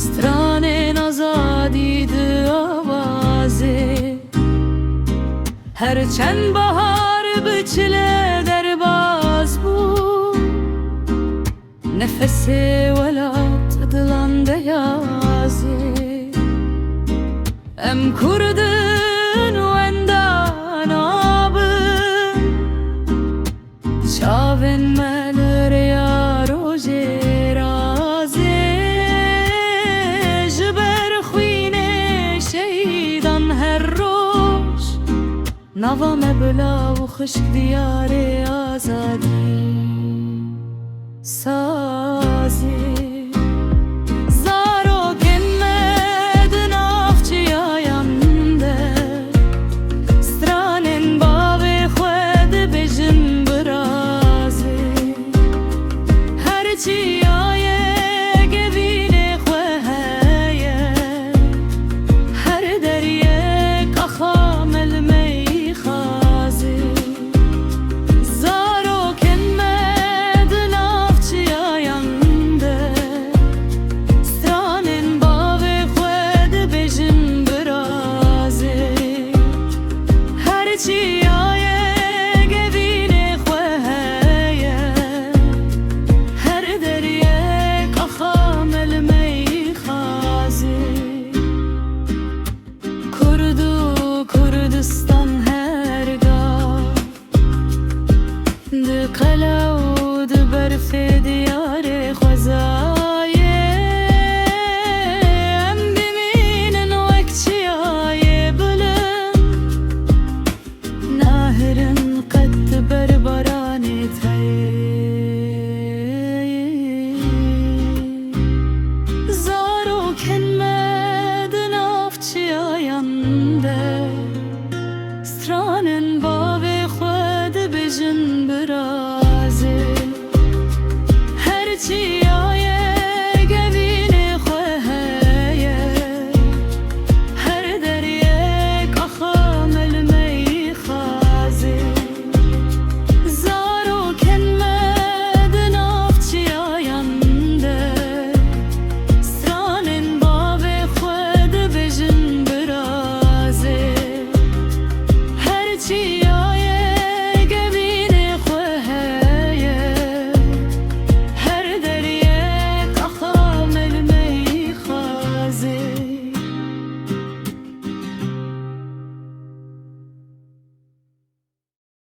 Stranên azadî di awazê her çend bahar bi çile derbas bû nefesê welat dilan de yazê em Kurdin wendan abin çavên me li rêya rojê razê ji ber xwînê şehîdan her roj nava me bila û xişk diyarê azadî sazê قلود برف ديار خزايا ام بمين وقتي آيه بلن ناهر قد بربراني تاي زارو كن مدن افتي آيانده stranên bavê xwe dibêjin birazê her çi